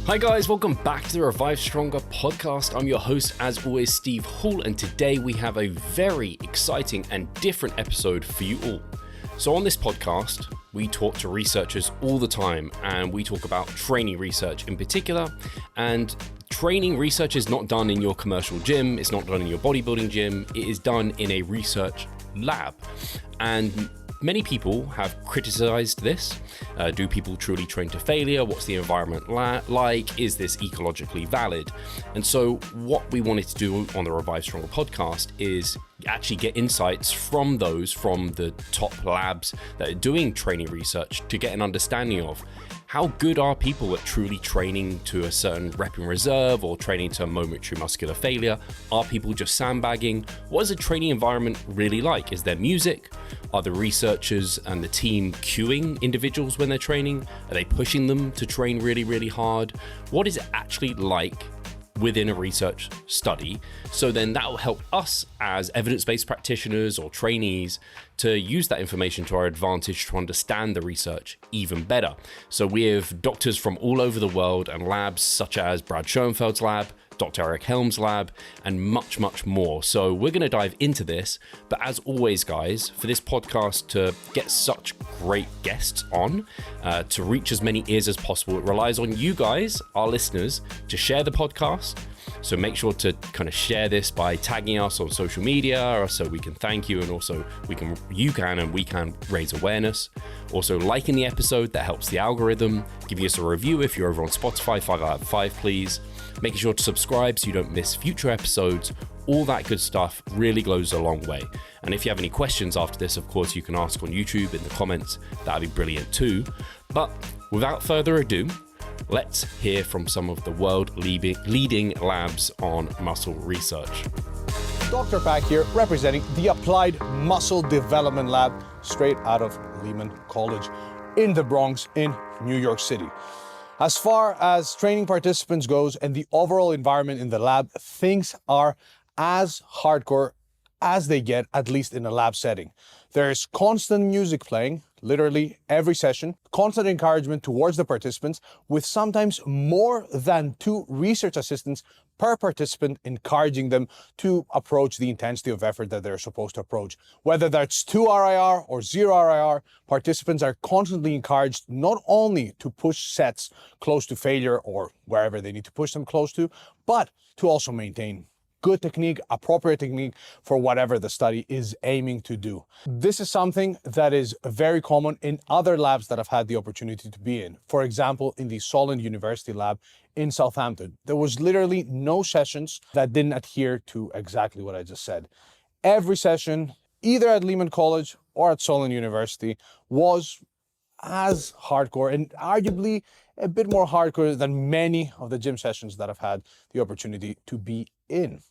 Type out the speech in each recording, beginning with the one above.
Hi guys, welcome back to the Revive Stronger podcast. I'm your host, as always, Steve Hall, and today we have a very exciting and different episode for you all. So on this podcast, we talk to researchers all the time, and we talk about training research in particular. And training research is not done in your commercial gym, it's not done in your bodybuilding gym, it is done in a research lab. And many people have criticized this. Do people truly train to failure? What's the environment like? Is this ecologically valid? And so what we wanted to do on the Revive Stronger podcast is actually get insights from the top labs that are doing training research to get an understanding of how good are people at truly training to a certain rep in reserve or training to a momentary muscular failure? Are people just sandbagging? What is a training environment really like? Is there music? Are the researchers and the team cueing individuals when they're training? Are they pushing them to train really, really hard? What is it actually like within a research study? So then that will help us as evidence-based practitioners or trainees to use that information to our advantage to understand the research even better. So we have doctors from all over the world and labs such as Brad Schoenfeld's lab, Dr. Eric Helms' lab, and much, much more. So we're going to dive into this. But as always, guys, for this podcast to get such great guests on, to reach as many ears as possible, it relies on you guys, our listeners, to share the podcast. So make sure to kind of share this by tagging us on social media, or so we can thank you, and also we can raise awareness. Also liking the episode, that helps the algorithm. Give us a review if you're over on Spotify, 5 out of 5, please. Making sure to subscribe so you don't miss future episodes. All that good stuff really goes a long way. And if you have any questions after this, of course, you can ask on YouTube in the comments. That'd be brilliant too. But without further ado, let's hear from some of the world leading labs on muscle research. Dr. Pack here, representing the Applied Muscle Development Lab, straight out of Lehman College in the Bronx in New York City. As far as training participants goes and the overall environment in the lab, things are as hardcore as they get, at least in a lab setting. There's constant music playing, literally every session, constant encouragement towards the participants, with sometimes more than 2 research assistants per participant encouraging them to approach the intensity of effort that they're supposed to approach. Whether that's 2 RIR or 0 RIR, participants are constantly encouraged not only to push sets close to failure or wherever they need to push them close to, but to also maintain good technique, appropriate technique for whatever the study is aiming to do. This is something that is very common in other labs that I've had the opportunity to be in. For example, in the Solent University lab in Southampton, there was literally no sessions that didn't adhere to exactly what I just said. Every session, either at Lehman College or at Solent University, was as hardcore and arguably a bit more hardcore than many of the gym sessions that I've had the opportunity to be in.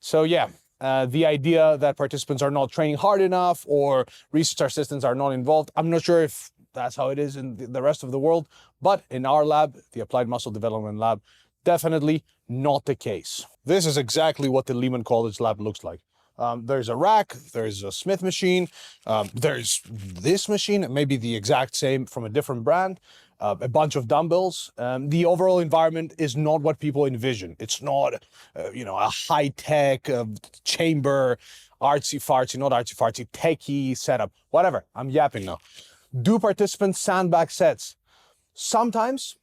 So yeah, the idea that participants are not training hard enough or research assistants are not involved, I'm not sure if that's how it is in the rest of the world, but in our lab, the Applied Muscle Development Lab, definitely not the case. This is exactly what the Lehman College lab looks like. There's a rack, there's a Smith machine, there's this machine, maybe the exact same from a different brand, a bunch of dumbbells. The overall environment is not what people envision. It's not, a high-tech chamber, artsy-fartsy, techie setup, whatever. I'm yapping now. Do participants sandbag sets? Sometimes.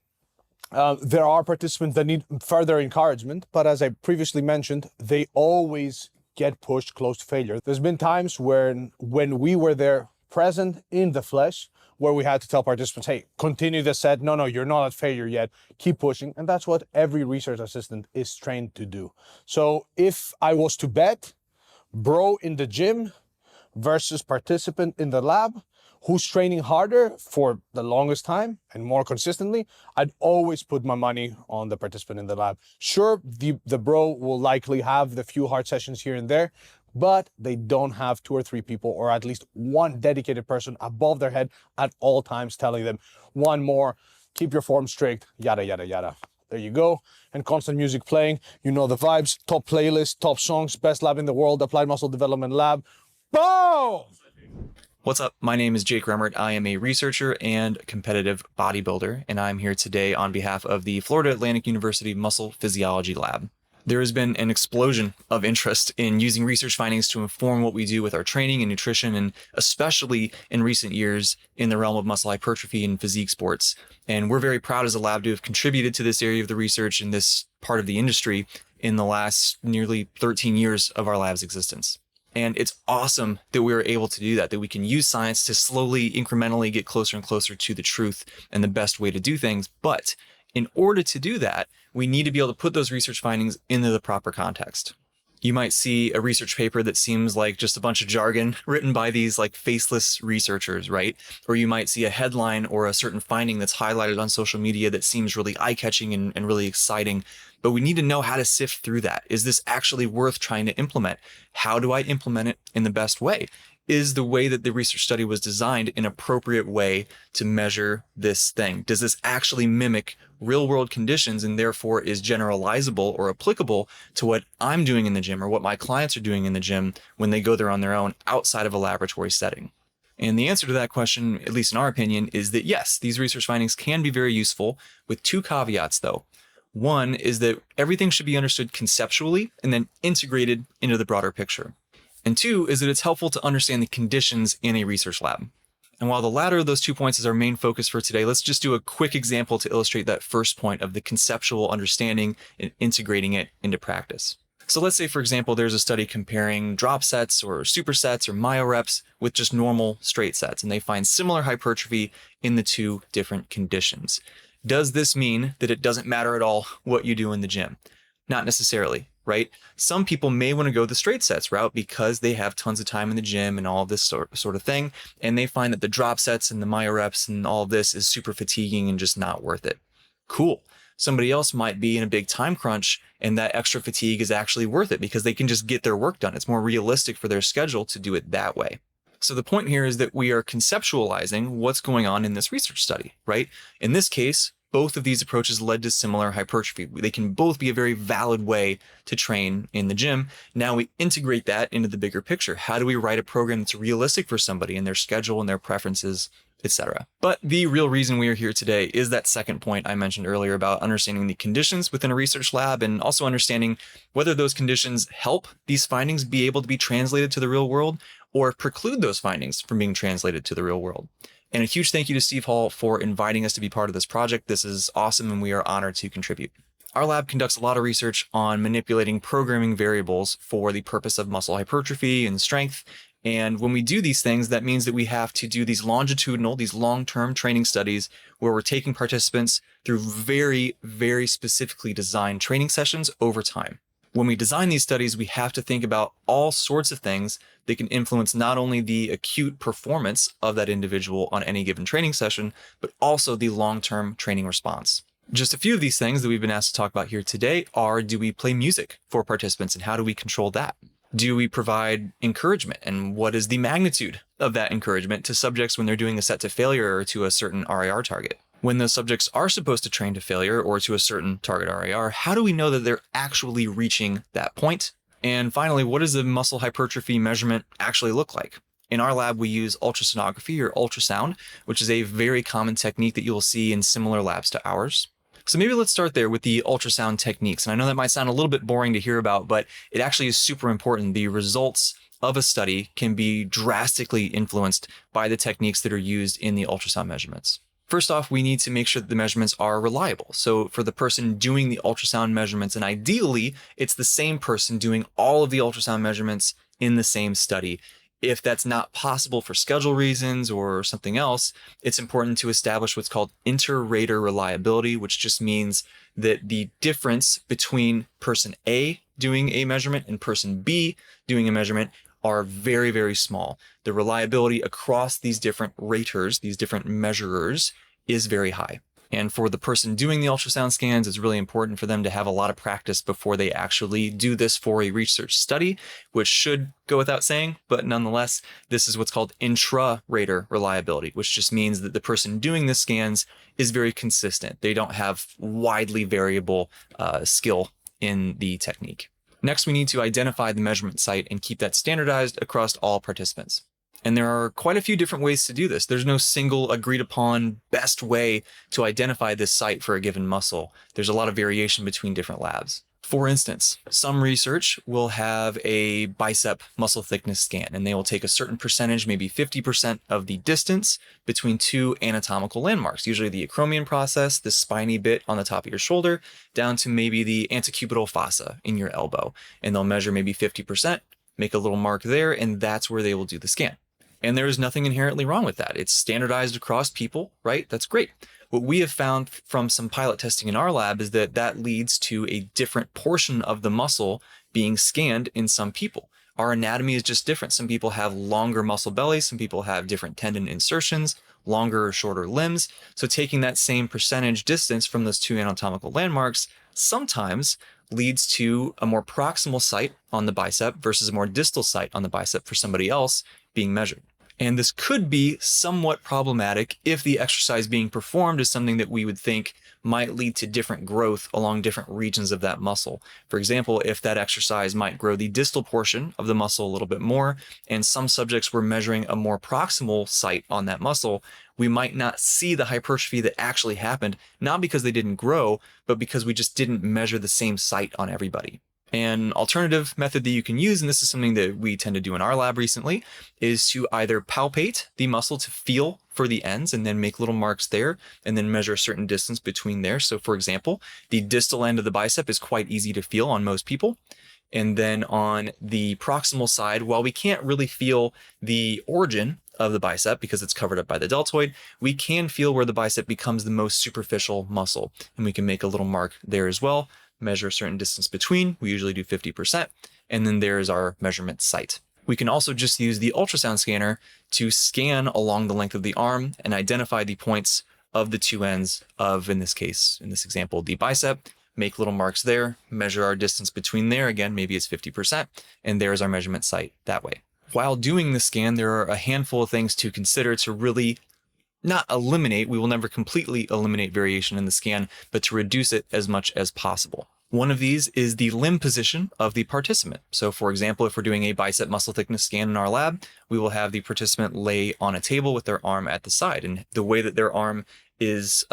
There are participants that need further encouragement, but as I previously mentioned, they always get pushed close to failure. There's been times when we were there present in the flesh, where we had to tell participants, hey, continue the set. No, you're not at failure yet. Keep pushing. And that's what every research assistant is trained to do. So if I was to bet bro in the gym versus participant in the lab, who's training harder for the longest time and more consistently, I'd always put my money on the participant in the lab. Sure, the bro will likely have the few hard sessions here and there, but they don't have 2 or 3 people, or at least one dedicated person above their head at all times telling them, one more, keep your form strict, yada, yada, yada. There you go. And constant music playing. You know the vibes, top playlist, top songs, best lab in the world, Applied Muscle Development Lab. Boom! What's up? My name is Jake Remmert. I am a researcher and competitive bodybuilder, and I'm here today on behalf of the Florida Atlantic University Muscle Physiology Lab. There has been an explosion of interest in using research findings to inform what we do with our training and nutrition, and especially in recent years in the realm of muscle hypertrophy and physique sports. And we're very proud as a lab to have contributed to this area of the research in this part of the industry in the last nearly 13 years of our lab's existence. And it's awesome that we are able to do that we can use science to slowly, incrementally get closer and closer to the truth and the best way to do things. But in order to do that, we need to be able to put those research findings into the proper context. You might see a research paper that seems like just a bunch of jargon written by these like faceless researchers, right? Or you might see a headline or a certain finding that's highlighted on social media that seems really eye-catching and really exciting. But we need to know how to sift through that. Is this actually worth trying to implement? How do I implement it in the best way? Is the way that the research study was designed an appropriate way to measure this thing? Does this actually mimic real world conditions and therefore is generalizable or applicable to what I'm doing in the gym or what my clients are doing in the gym when they go there on their own outside of a laboratory setting? And the answer to that question, at least in our opinion, is that yes, these research findings can be very useful, with two caveats though. One is that everything should be understood conceptually and then integrated into the broader picture. And two is that it's helpful to understand the conditions in a research lab. And while the latter of those 2 points is our main focus for today, let's just do a quick example to illustrate that first point of the conceptual understanding and integrating it into practice. So let's say, for example, there's a study comparing drop sets or supersets or myo reps with just normal straight sets, and they find similar hypertrophy in the two different conditions. Does this mean that it doesn't matter at all what you do in the gym? Not necessarily, right? Some people may want to go the straight sets route because they have tons of time in the gym and all of this sort of thing, and they find that the drop sets and the myo reps and all of this is super fatiguing and just not worth it. Cool. Somebody else might be in a big time crunch and that extra fatigue is actually worth it because they can just get their work done. It's more realistic for their schedule to do it that way. So the point here is that we are conceptualizing what's going on in this research study, right? In this case, both of these approaches led to similar hypertrophy. They can both be a very valid way to train in the gym. Now we integrate that into the bigger picture. How do we write a program that's realistic for somebody and their schedule and their preferences, etc.? But the real reason we are here today is that second point I mentioned earlier about understanding the conditions within a research lab and also understanding whether those conditions help these findings be able to be translated to the real world or preclude those findings from being translated to the real world. And a huge thank you to Steve Hall for inviting us to be part of this project. This is awesome and we are honored to contribute. Our lab conducts a lot of research on manipulating programming variables for the purpose of muscle hypertrophy and strength. And when we do these things, that means that we have to do these longitudinal, these long-term training studies where we're taking participants through very, very specifically designed training sessions over time. When we design these studies, we have to think about all sorts of things that can influence not only the acute performance of that individual on any given training session, but also the long-term training response. Just a few of these things that we've been asked to talk about here today are, do we play music for participants and how do we control that? Do we provide encouragement and what is the magnitude of that encouragement to subjects when they're doing a set to failure or to a certain RIR target? When those subjects are supposed to train to failure or to a certain target RIR, how do we know that they're actually reaching that point? And finally, what does a muscle hypertrophy measurement actually look like? In our lab, we use ultrasonography or ultrasound, which is a very common technique that you'll see in similar labs to ours. So maybe let's start there with the ultrasound techniques. And I know that might sound a little bit boring to hear about, but it actually is super important. The results of a study can be drastically influenced by the techniques that are used in the ultrasound measurements. First off, we need to make sure that the measurements are reliable. So for the person doing the ultrasound measurements, and ideally, it's the same person doing all of the ultrasound measurements in the same study. If that's not possible for schedule reasons or something else, it's important to establish what's called inter-rater reliability, which just means that the difference between person A doing a measurement and person B doing a measurement are very, very small. The reliability across these different raters, these different measurers, is very high. And for the person doing the ultrasound scans, it's really important for them to have a lot of practice before they actually do this for a research study, which should go without saying, but nonetheless, this is what's called intra-rater reliability, which just means that the person doing the scans is very consistent. They don't have widely variable skill in the technique. Next, we need to identify the measurement site and keep that standardized across all participants. And there are quite a few different ways to do this. There's no single agreed upon best way to identify this site for a given muscle. There's a lot of variation between different labs. For instance, some research will have a bicep muscle thickness scan, and they will take a certain percentage, maybe 50% of the distance between two anatomical landmarks, usually the acromion process, the spiny bit on the top of your shoulder, down to maybe the antecubital fossa in your elbow. And they'll measure maybe 50%, make a little mark there, and that's where they will do the scan. And there is nothing inherently wrong with that. It's standardized across people, right? That's great. What we have found from some pilot testing in our lab is that that leads to a different portion of the muscle being scanned in some people. Our anatomy is just different. Some people have longer muscle bellies. Some people have different tendon insertions, longer or shorter limbs. So taking that same percentage distance from those two anatomical landmarks sometimes leads to a more proximal site on the bicep versus a more distal site on the bicep for somebody else being measured. And this could be somewhat problematic if the exercise being performed is something that we would think might lead to different growth along different regions of that muscle. For example, if that exercise might grow the distal portion of the muscle a little bit more, and some subjects were measuring a more proximal site on that muscle, we might not see the hypertrophy that actually happened, not because they didn't grow, but because we just didn't measure the same site on everybody. An alternative method that you can use, and this is something that we tend to do in our lab recently, is to either palpate the muscle to feel for the ends and then make little marks there and then measure a certain distance between there. So for example, the distal end of the bicep is quite easy to feel on most people. And then on the proximal side, while we can't really feel the origin of the bicep because it's covered up by the deltoid, we can feel where the bicep becomes the most superficial muscle. And we can make a little mark there as well. Measure a certain distance between, we usually do 50%, and then there's our measurement site. We can also just use the ultrasound scanner to scan along the length of the arm and identify the points of the two ends of, in this case, in this example, the bicep, make little marks there, measure our distance between there, again, maybe it's 50%, and there's our measurement site that way. While doing the scan, there are a handful of things to consider to really not eliminate, we will never completely eliminate variation in the scan, but to reduce it as much as possible. One of these is the limb position of the participant. So for example, if we're doing a bicep muscle thickness scan in our lab, we will have the participant lay on a table with their arm at the side. And the way that their arm is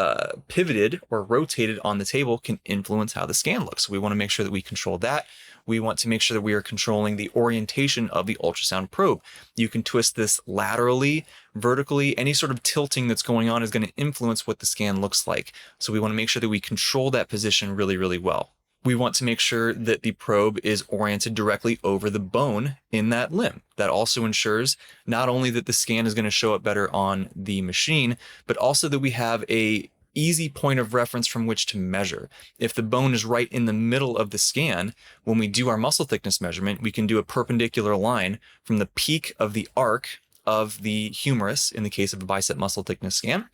pivoted or rotated on the table can influence how the scan looks. So we want to make sure that we control that. We want to make sure that we are controlling the orientation of the ultrasound probe. You can twist this laterally, vertically. Any sort of tilting that's going on is going to influence what the scan looks like. So we want to make sure that we control that position really, really well. We want to make sure that the probe is oriented directly over the bone in that limb. That also ensures not only that the scan is going to show up better on the machine, but also that we have a easy point of reference from which to measure. If the bone is right in the middle of the scan, when we do our muscle thickness measurement, we can do a perpendicular line from the peak of the arc of the humerus in the case of a bicep muscle thickness scan.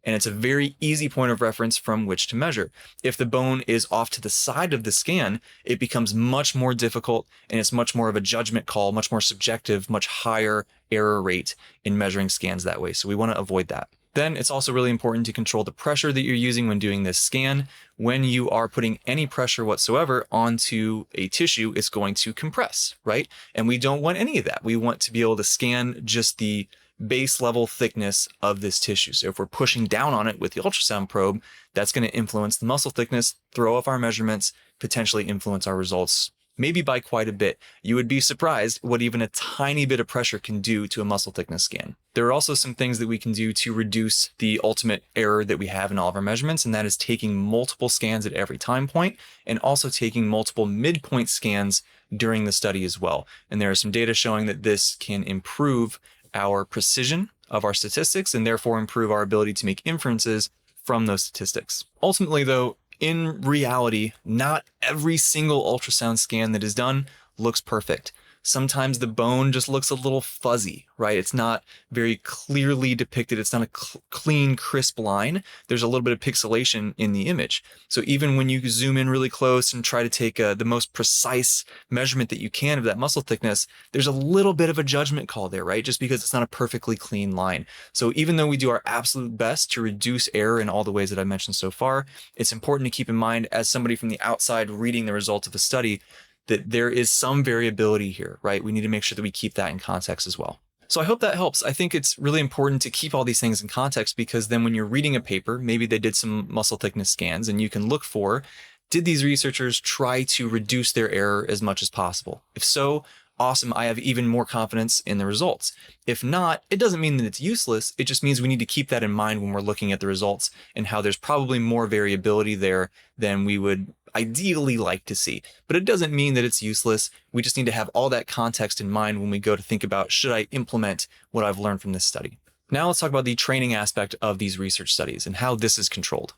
And it's a very easy point of reference from which to measure. If the bone is off to the side of the scan, it becomes much more difficult and it's much more of a judgment call, much more subjective, much higher error rate in measuring scans that way. So we want to avoid that. Then it's also really important to control the pressure that you're using when doing this scan. When you are putting any pressure whatsoever onto a tissue, it's going to compress, right? And we don't want any of that. We want to be able to scan just the base level thickness of this tissue. So if we're pushing down on it with the ultrasound probe, that's going to influence the muscle thickness, throw off our measurements, potentially influence our results, maybe by quite a bit. You would be surprised what even a tiny bit of pressure can do to a muscle thickness scan. There are also some things that we can do to reduce the ultimate error that we have in all of our measurements, and that is taking multiple scans at every time point and also taking multiple midpoint scans during the study as well. And there are some data showing that this can improve our precision of our statistics and therefore improve our ability to make inferences from those statistics. Ultimately, though, in reality, not every single ultrasound scan that is done looks perfect. Sometimes the bone just looks a little fuzzy, right? It's not very clearly depicted. It's not a clean, crisp line. There's a little bit of pixelation in the image. So even when you zoom in really close and try to take the most precise measurement that you can of that muscle thickness, there's a little bit of a judgment call there, right? Just because it's not a perfectly clean line. So even though we do our absolute best to reduce error in all the ways that I mentioned so far, it's important to keep in mind as somebody from the outside reading the results of a study that there is some variability here, right? We need to make sure that we keep that in context as well. So I hope that helps. I think it's really important to keep all these things in context, because then when you're reading a paper, maybe they did some muscle thickness scans, and you can look for, did these researchers try to reduce their error as much as possible? If so, awesome, I have even more confidence in the results. If not, it doesn't mean that it's useless. It just means we need to keep that in mind when we're looking at the results and how there's probably more variability there than we would ideally like to see. But it doesn't mean that it's useless. We just need to have all that context in mind when we go to think about, should I implement what I've learned from this study? Now let's talk about the training aspect of these research studies and how this is controlled.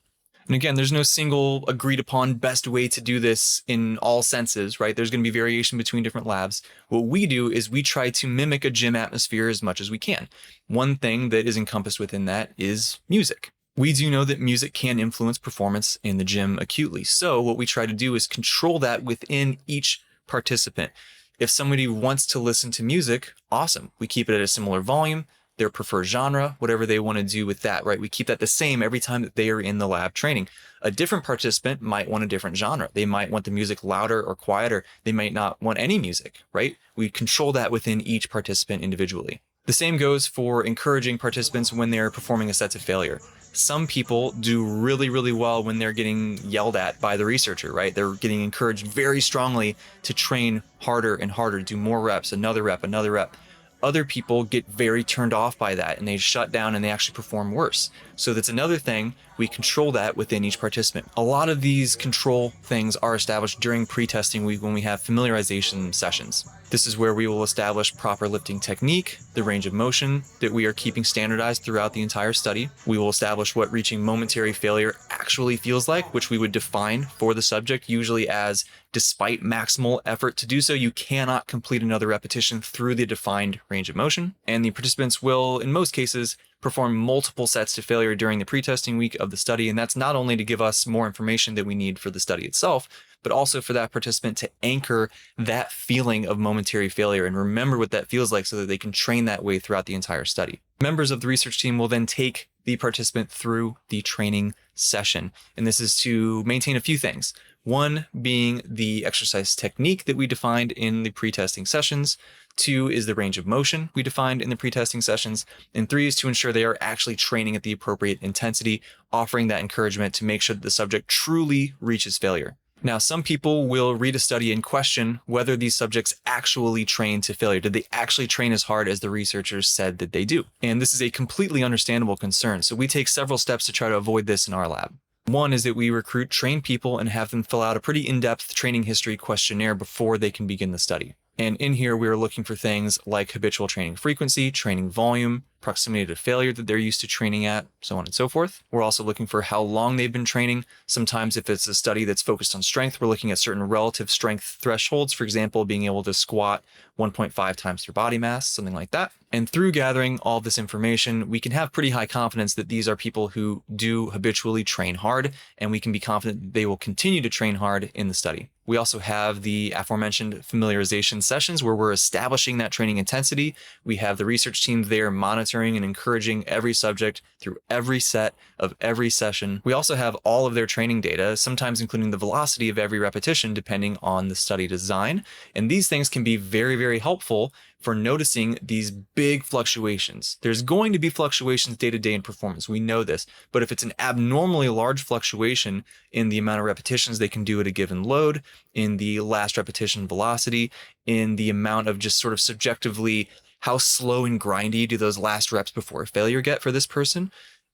And again, there's no single agreed upon best way to do this in all senses, right? There's going to be variation between different labs. What we do is we try to mimic a gym atmosphere as much as we can. One thing that is encompassed within that is music. We do know that music can influence performance in the gym acutely. So what we try to do is control that within each participant. If somebody wants to listen to music, awesome. We keep it at a similar volume, their preferred genre, whatever they want to do with that, right? We keep that the same every time that they are in the lab training. A different participant might want a different genre. They might want the music louder or quieter. They might not want any music, right? We control that within each participant individually. The same goes for encouraging participants when they're performing a set to failure. Some people do really, really well when they're getting yelled at by the researcher, right? They're getting encouraged very strongly to train harder and harder, do more reps, another rep, another rep. Other people get very turned off by that and they shut down and they actually perform worse. So that's another thing. We control that within each participant. A lot of these control things are established during pre-testing week when we have familiarization sessions. This is where we will establish proper lifting technique, the range of motion that we are keeping standardized throughout the entire study. We will establish what reaching momentary failure actually feels like, which we would define for the subject, usually as despite maximal effort to do so, you cannot complete another repetition through the defined range of motion. And the participants will, in most cases, perform multiple sets to failure during the pre-testing week of the study. And that's not only to give us more information that we need for the study itself, but also for that participant to anchor that feeling of momentary failure and remember what that feels like so that they can train that way throughout the entire study. Members of the research team will then take the participant through the training session. And this is to maintain a few things. One being the exercise technique that we defined in the pre-testing sessions. 2 is the range of motion we defined in the pre-testing sessions. And 3 is to ensure they are actually training at the appropriate intensity, offering that encouragement to make sure that the subject truly reaches failure. Now, some people will read a study and question whether these subjects actually train to failure. Did they actually train as hard as the researchers said that they do? And this is a completely understandable concern. So we take several steps to try to avoid this in our lab. One is that we recruit trained people and have them fill out a pretty in-depth training history questionnaire before they can begin the study. And in here, we are looking for things like habitual training frequency, training volume, proximity to failure that they're used to training at, so on and so forth. We're also looking for how long they've been training. Sometimes if it's a study that's focused on strength, we're looking at certain relative strength thresholds. For example, being able to squat 1.5 times their body mass, something like that. And through gathering all this information, we can have pretty high confidence that these are people who do habitually train hard, and we can be confident that they will continue to train hard in the study. We also have the aforementioned familiarization sessions where we're establishing that training intensity. We have the research team there monitoring and encouraging every subject through every set of every session. We also have all of their training data, sometimes including the velocity of every repetition, depending on the study design. And these things can be very, very helpful for noticing these big fluctuations. There's going to be fluctuations day to day in performance. We know this, but if it's an abnormally large fluctuation in the amount of repetitions they can do at a given load, in the last repetition velocity, in the amount of just sort of subjectively how slow and grindy do those last reps before failure get for this person,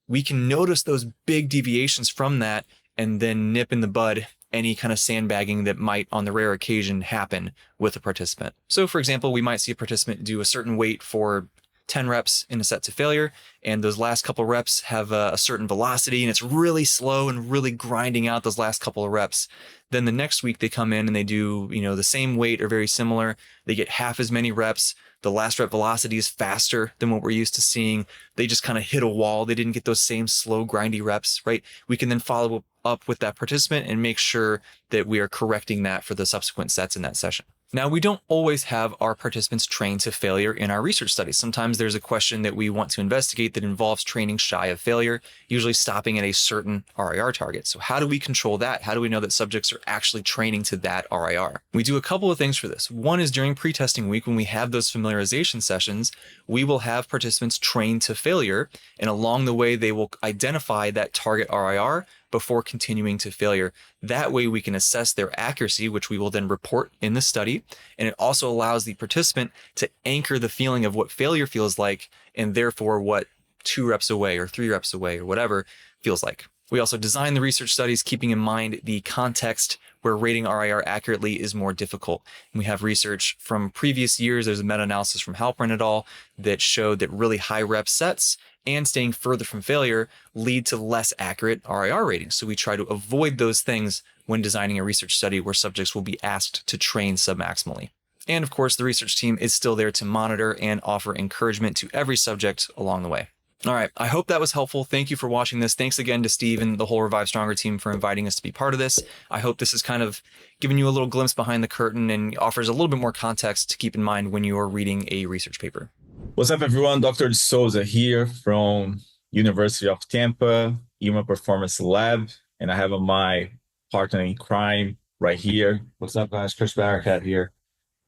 we can notice those big deviations from that and then nip in the bud any kind of sandbagging that might, on the rare occasion, happen with a participant. So, for example, we might see a participant do a certain weight for 10 reps in a set to failure, and those last couple reps have a certain velocity, and it's really slow and really grinding out those last couple of reps. Then the next week they come in and they do, the same weight or very similar. They get half as many reps. The last rep velocity is faster than what we're used to seeing. They just kind of hit a wall. They didn't get those same slow, grindy reps, right? We can then follow up with that participant and make sure that we are correcting that for the subsequent sets in that session. Now, we don't always have our participants trained to failure in our research studies. Sometimes there's a question that we want to investigate that involves training shy of failure, usually stopping at a certain RIR target. So how do we control that? How do we know that subjects are actually training to that RIR? We do a couple of things for this. One is during pre-testing week, when we have those familiarization sessions, we will have participants trained to failure, and along the way, they will identify that target RIR before continuing to failure. That way we can assess their accuracy, which we will then report in the study. And it also allows the participant to anchor the feeling of what failure feels like, and therefore what 2 reps away or 3 reps away or whatever feels like. We also design the research studies keeping in mind the context where rating RIR accurately is more difficult. And we have research from previous years. There's a meta-analysis from Halpern et al. That showed that really high rep sets and staying further from failure lead to less accurate RIR ratings. So we try to avoid those things when designing a research study where subjects will be asked to train submaximally. And of course, the research team is still there to monitor and offer encouragement to every subject along the way. All right, I hope that was helpful. Thank you for watching this. Thanks again to Steve and the whole Revive Stronger team for inviting us to be part of this. I hope this has kind of given you a little glimpse behind the curtain and offers a little bit more context to keep in mind when you are reading a research paper. What's up, everyone? Dr. De Souza here from University of Tampa, Human Performance Lab, and I have my partner in crime right here. What's up, guys? Chris Barakat here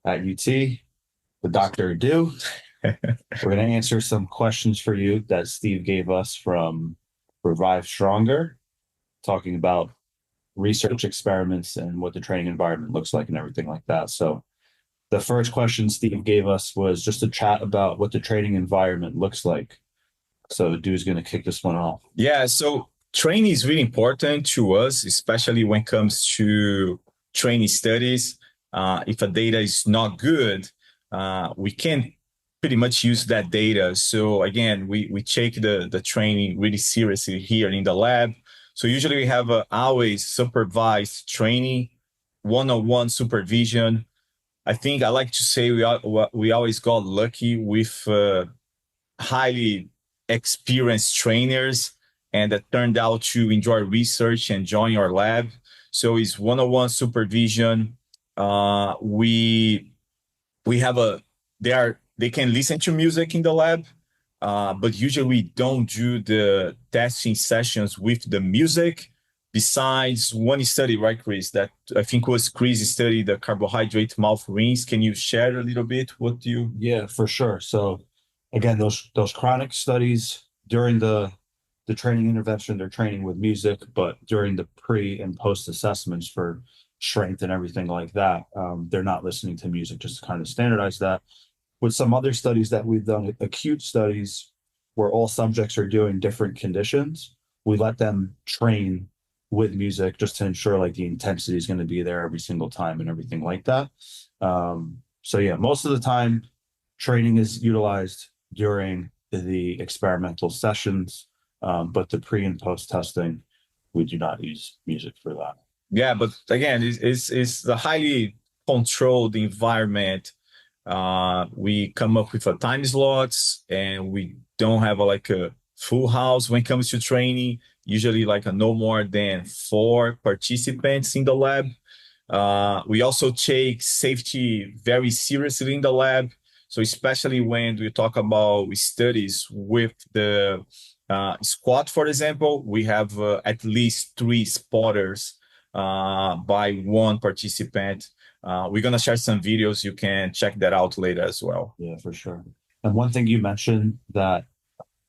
at UT with Dr. Do. We're going to answer some questions for you that Steve gave us from Revive Stronger, talking about research experiments and what the training environment looks like and everything like that. So the first question Steve gave us was just a chat about what the training environment looks like. So Du's going to kick this one off. Yeah, so training is really important to us, especially when it comes to training studies. If a data is not good, we can pretty much use that data. So again, we take the training really seriously here in the lab. So usually we have always supervised training, one-on-one supervision. I think I like to say we always got lucky with highly experienced trainers, and that turned out to enjoy research and join our lab. So it's one-on-one supervision. We have they can listen to music in the lab, but usually we don't do the testing sessions with the music. Besides one study, right, Chris, that I think was Chris' study, the carbohydrate mouth rinse. Can you share a little bit? What do you? Yeah, for sure. So again, those chronic studies during the training intervention, they're training with music, but during the pre and post assessments for strength and everything like that, they're not listening to music, just to kind of standardize that. With some other studies that we've done, acute studies where all subjects are doing different conditions, we let them train with music just to ensure like the intensity is going to be there every single time and everything like that. So yeah, most of the time training is utilized during the experimental sessions, but the pre and post testing, we do not use music for that. Yeah, but again, it's a highly controlled environment. We come up with a time slots, and we don't have a full house when it comes to training. Usually no more than 4 participants in the lab. We also take safety very seriously in the lab. So especially when we talk about studies with the squat, for example, we have at least 3 spotters by 1 participant. We're going to share some videos. You can check that out later as well. Yeah, for sure. And one thing you mentioned that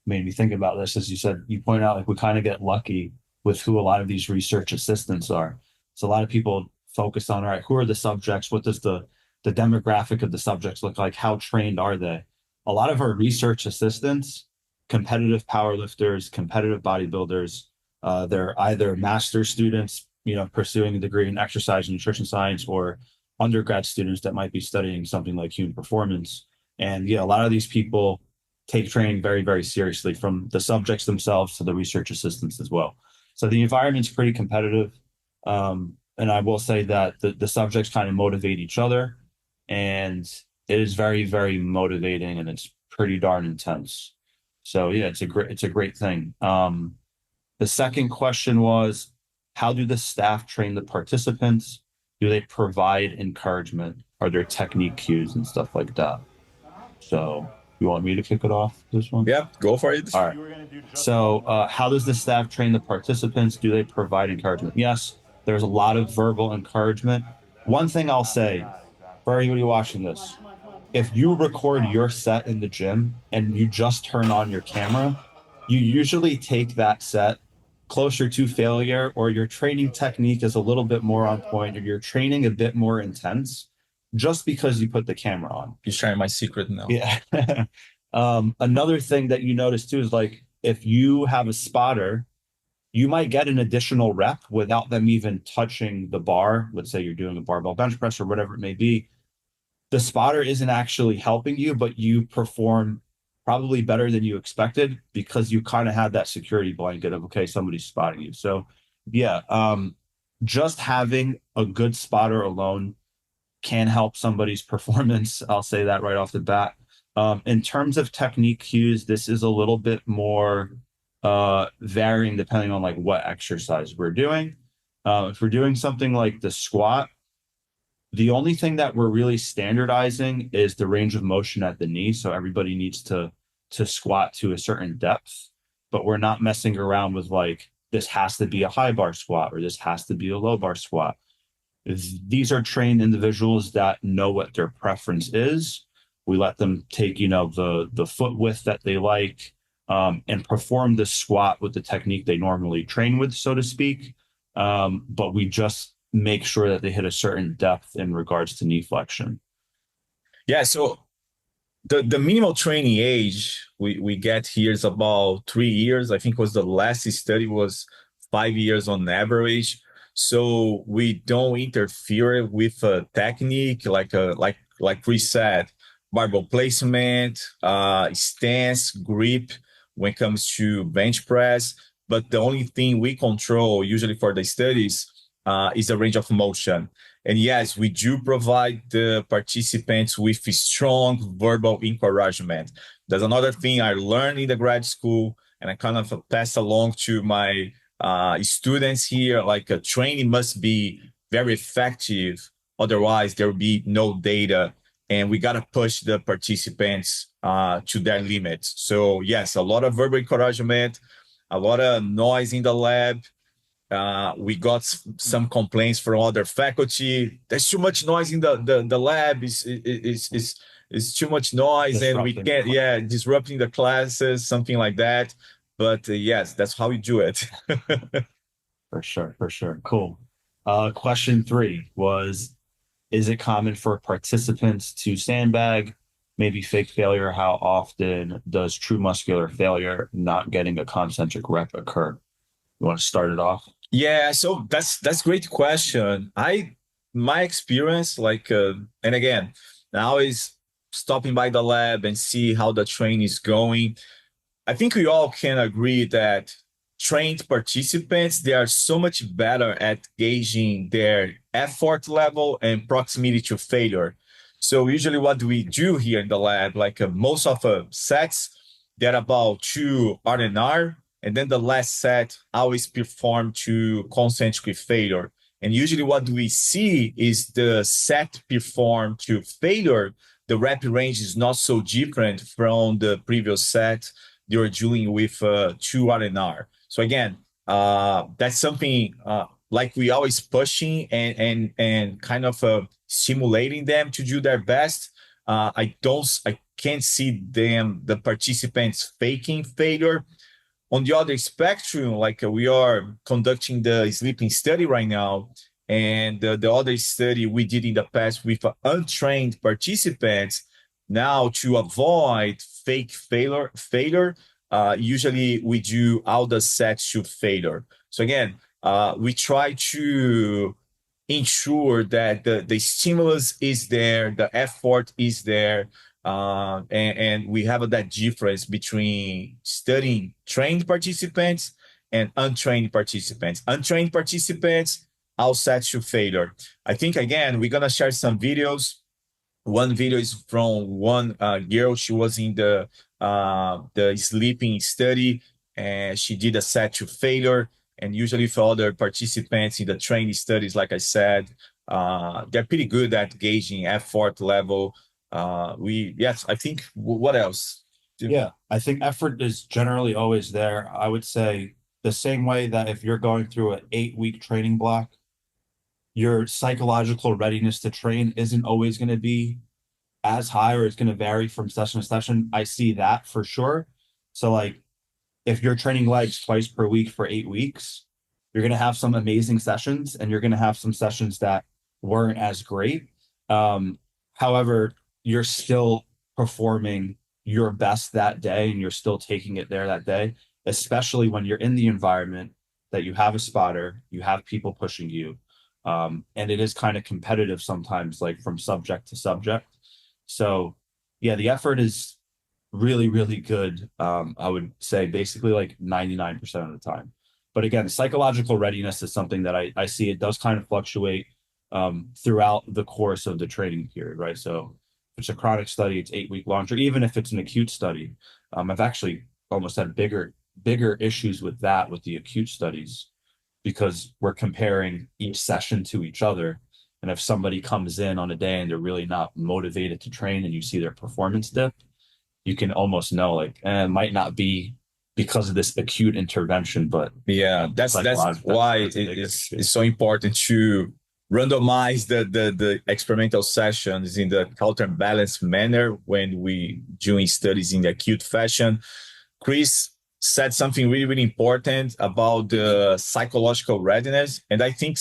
made me think about this is you point out we kind of get lucky with who a lot of these research assistants are. So a lot of people focus on, all right, who are the subjects? What does the demographic of the subjects look like? How trained are they? A lot of our research assistants, competitive powerlifters, competitive bodybuilders, they're either master students, pursuing a degree in exercise and nutrition science, or undergrad students that might be studying something like human performance. And a lot of these people take training very, very seriously, from the subjects themselves to the research assistants as well. So the environment's pretty competitive. And I will say that the subjects kind of motivate each other, and it is very, very motivating, and it's pretty darn intense. So yeah, it's a great thing. The second question was, how do the staff train the participants? Do they provide encouragement? Are there technique cues and stuff like that? So you want me to kick it off this one? Yeah, go for it. All right. So how does the staff train the participants? Do they provide encouragement? Yes, there's a lot of verbal encouragement. One thing I'll say for everybody watching this, if you record your set in the gym and you just turn on your camera, you usually take that set closer to failure, or your training technique is a little bit more on point, or you're training a bit more intense just because you put the camera on. You're sharing my secret now. Yeah. Another thing that you notice too is like if you have a spotter, you might get an additional rep without them even touching the bar. Let's say you're doing a barbell bench press or whatever it may be. The spotter isn't actually helping you, but you perform probably better than you expected because you kind of had that security blanket of, okay, somebody's spotting you. So yeah, just having a good spotter alone can help somebody's performance. I'll say that right off the bat. In terms of technique cues, this is a little bit more varying depending on like what exercise we're doing. If we're doing something like the squat, the only thing that we're really standardizing is the range of motion at the knee. So everybody needs to squat to a certain depth, but we're not messing around with like, this has to be a high bar squat or this has to be a low bar squat. These are trained individuals that know what their preference is. We let them take, the foot width that they like, and perform the squat with the technique they normally train with, so to speak. But we just make sure that they hit a certain depth in regards to knee flexion. Yeah, so the minimal training age we get here is about 3 years. I think was the last study was 5 years on average. So we don't interfere with a technique like we said, barbell placement, stance, grip when it comes to bench press. But the only thing we control usually for the studies is the range of motion. And yes, we do provide the participants with strong verbal encouragement. There's another thing I learned in the grad school, and I kind of pass along to my students here, like a training must be very effective. Otherwise, there will be no data. And we got to push the participants to their limits. So yes, a lot of verbal encouragement, a lot of noise in the lab. We got some complaints from other faculty. There's too much noise in the lab. It's too much noise, Disrupting. And we can't, disrupting the classes, something like that. But yes, that's how we do it. For sure. Cool. Question 3 was, is it common for participants to sandbag, maybe fake failure? How often does true muscular failure, not getting a concentric rep, occur? You want to start it off? Yeah, so that's great question. My experience, and again, now is stopping by the lab and see how the training is going. I think we all can agree that trained participants, they are so much better at gauging their effort level and proximity to failure. So usually what do we do here in the lab, most of sets, they're about 2 R&R, and then the last set always perform to concentric failure. And usually what we see is the set performed to failure, the rep range is not so different from the previous set they were doing with 2 R&R. So again, that's something like we always pushing and kind of stimulating them to do their best. I can't see the participants faking failure. On the other spectrum, we are conducting the sleeping study right now, and the other study we did in the past with untrained participants. Now, to avoid fake failure, usually we do all the sets to failure. So again, we try to ensure that the stimulus is there, the effort is there, and we have that difference between studying trained participants and untrained participants. Untrained participants, all set to failure. I think, again, we're going to share some videos. One video is from one girl. She was in the sleeping study, and she did a set to failure. And usually for other participants in the training studies, like I said, they're pretty good at gauging effort level. Yes, I think, what else? Yeah, I think effort is generally always there. I would say the same way that if you're going through an 8 week training block, your psychological readiness to train isn't always going to be as high, or it's going to vary from session to session. I see that for sure. So like if you're training legs twice per week for 8 weeks, you're going to have some amazing sessions and you're going to have some sessions that weren't as great. However, you're still performing your best that day and you're still taking it there that day, especially when you're in the environment that you have a spotter, you have people pushing you. And it is kind of competitive sometimes, like from subject to subject. So yeah, the effort is really, really good. I would say basically like 99% of the time. But again, psychological readiness is something that I see it does kind of fluctuate throughout the course of the training period, right? So if it's a chronic study, it's 8 week long, or even if it's an acute study. I've actually almost had bigger issues with that with the acute studies because we're comparing each session to each other. And if somebody comes in on a day and they're really not motivated to train and you see their performance dip, you can almost know like it might not be because of this acute intervention, but Yeah, that's why it's so important to randomize the experimental sessions in the counterbalanced manner when we doing studies in the acute fashion. Chris said something really, really important about the psychological readiness, and I think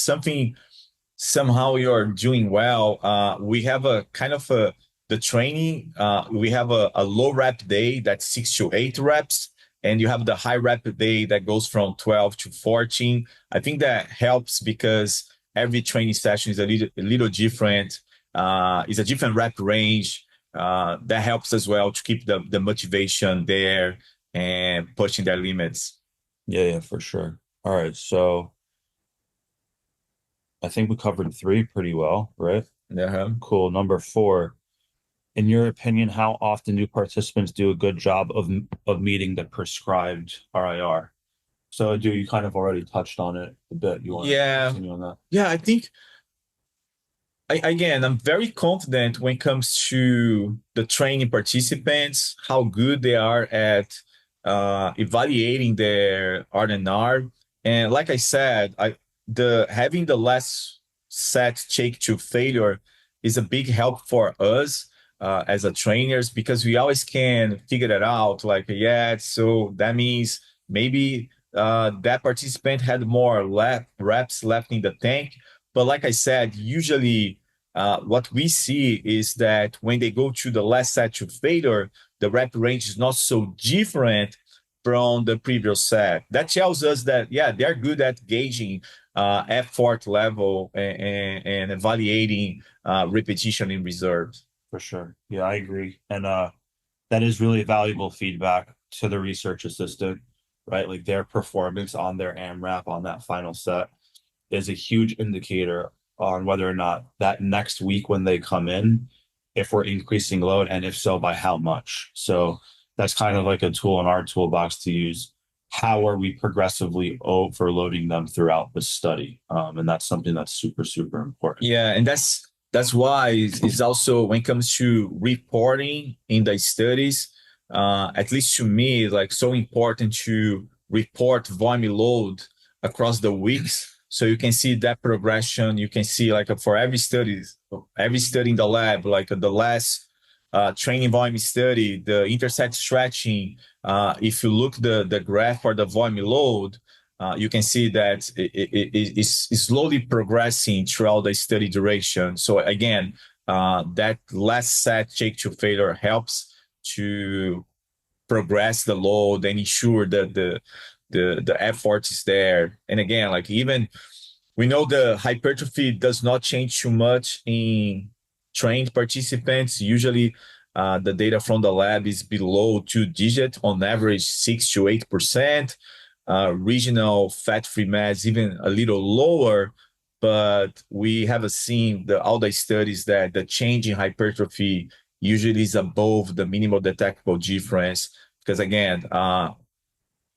somehow you're doing well. We have a kind of the training. We have a low rep day that's 6 to 8 reps, and you have the high rep day that goes from 12 to 14. I think that helps because every training session is a little different. It's a different rep range. That helps as well to keep the motivation there and pushing their limits. Yeah, for sure. All right, so I think we covered 3 pretty well, right? Uh-huh. Cool. Number 4, in your opinion, how often do participants do a good job of meeting the prescribed RIR? So, do you kind of already touched on it a bit? You want to continue on that? Yeah, I think again, I'm very confident when it comes to the training participants, how good they are at evaluating their R&R. And like I said, having the last set take to failure is a big help for us as a trainers, because we always can figure that out. Like, yeah, so that means maybe that participant had more reps left in the tank. But like I said, usually what we see is that when they go to the last set to failure, the rep range is not so different from the previous set. That tells us that, yeah, they're good at gauging effort level and evaluating repetition in reserves. For sure. Yeah, I agree. And that is really valuable feedback to the research assistant, right? Like their performance on their AMRAP on that final set is a huge indicator on whether or not that next week when they come in, if we're increasing load, and if so, by how much. So that's kind of like a tool in our toolbox to use. How are we progressively overloading them throughout the study? And that's something that's super, super important. Yeah, and that's why it's also, when it comes to reporting in the studies, at least to me, like so important to report volume load across the weeks. So you can see that progression. You can see like for every study in the lab, like the last training volume study, the intersect stretching, if you look the graph for the volume load, you can see that it's slowly progressing throughout the study duration. So again, that last set take to failure helps to progress the load and ensure that the effort is there. And again, like even we know the hypertrophy does not change too much in trained participants. Usually the data from the lab is below 2-digit, on average 6 to 8%. Regional fat-free mass even a little lower, but we have seen all the studies that the change in hypertrophy usually is above the minimal detectable difference. Because again,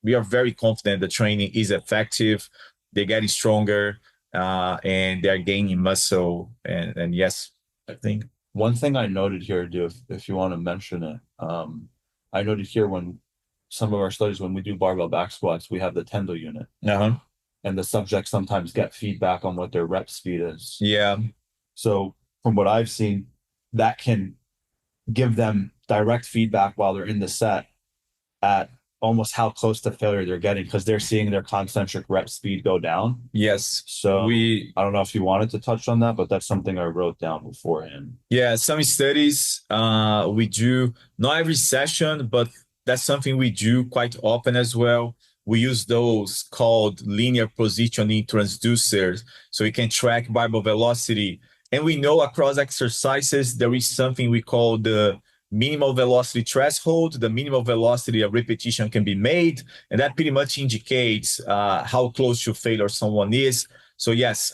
we are very confident the training is effective. They're getting stronger. and they're gaining muscle. And yes, I think. One thing I noted here, do if you want to mention it, I noted here when some of our studies, when we do barbell back squats, we have the Tendo unit, Uh-huh. and the subjects sometimes get feedback on what their rep speed is. Yeah. So from what I've seen, that can give them direct feedback while they're in the set at almost how close to failure they're getting, because they're seeing their concentric rep speed go down. Yes. So I don't know if you wanted to touch on that, but that's something I wrote down beforehand. Yeah, some studies we do, not every session, but that's something we do quite often as well. We use those called linear positioning transducers, so we can track barbell velocity. And we know across exercises, there is something we call the minimal velocity threshold, the minimal velocity of repetition can be made, and that pretty much indicates how close to failure someone is. So yes,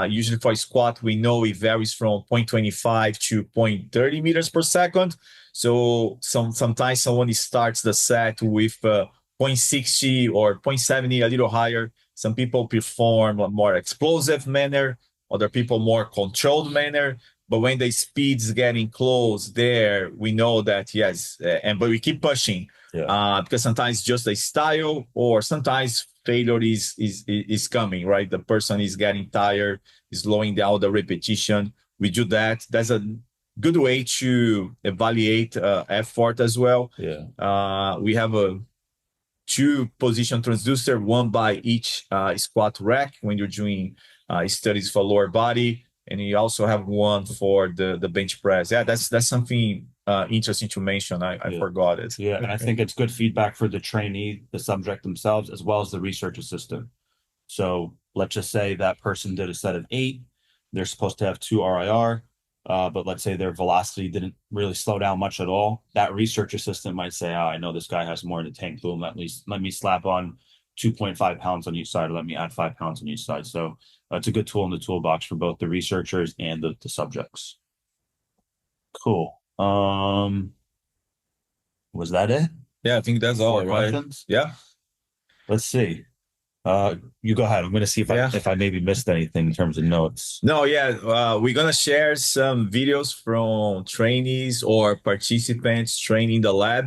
usually for a squat, we know it varies from 0.25 to 0.30 meters per second. So sometimes someone starts the set with 0.60 or 0.70, a little higher. Some people perform a more explosive manner, other people more controlled manner. But when the speed's getting close there, we know that yes, but we keep pushing because sometimes just a style, or sometimes failure is coming, right? The person is getting tired, is slowing down the repetition. We do that. That's a good way to evaluate effort as well. We have a 2-position transducer, one by each squat rack when you're doing studies for lower body. And you also have one for the bench press. Yeah, that's something interesting to mention. I forgot it. Yeah, and I think it's good feedback for the trainee, the subject themselves, as well as the research assistant. So let's just say that person did a set of 8. They're supposed to have 2 RIR, but let's say their velocity didn't really slow down much at all. That research assistant might say, "Oh, I know this guy has more in the tank. Boom, let me slap on 2.5 pounds on each side, or let me add 5 pounds on each side." So it's a good tool in the toolbox for both the researchers and the subjects. Cool. Was that it? Yeah, I think that's all. 4 questions? Yeah. Let's see. You go ahead. I'm going to see if I maybe missed anything in terms of notes. No, yeah. We're going to share some videos from trainees or participants training the lab.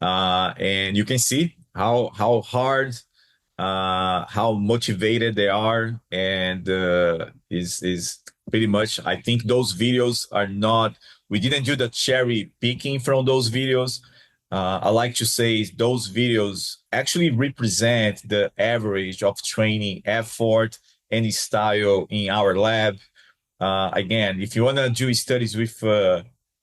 And you can see how hard, how motivated they are. And is pretty much, I think those videos are not, we didn't do the cherry picking from those videos. I like to say those videos actually represent the average of training effort and style in our lab. Again, if you want to do studies with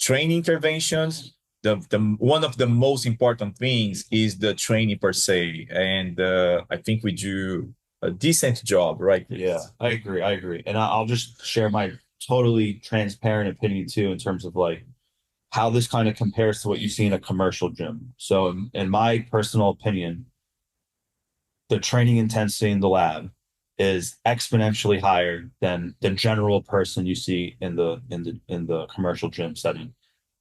training interventions, the one of the most important things is the training per se. And I think we do a decent job, right? Yeah, I agree. And I'll just share my totally transparent opinion too, in terms of like how this kind of compares to what you see in a commercial gym. So in my personal opinion, the training intensity in the lab is exponentially higher than the general person you see in the commercial gym setting.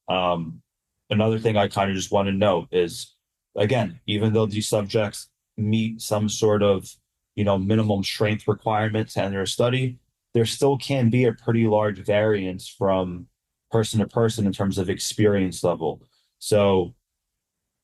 Another thing I kind of just want to note is, again, even though these subjects meet some sort of, minimum strength requirement to enter a study, there still can be a pretty large variance from person to person in terms of experience level. So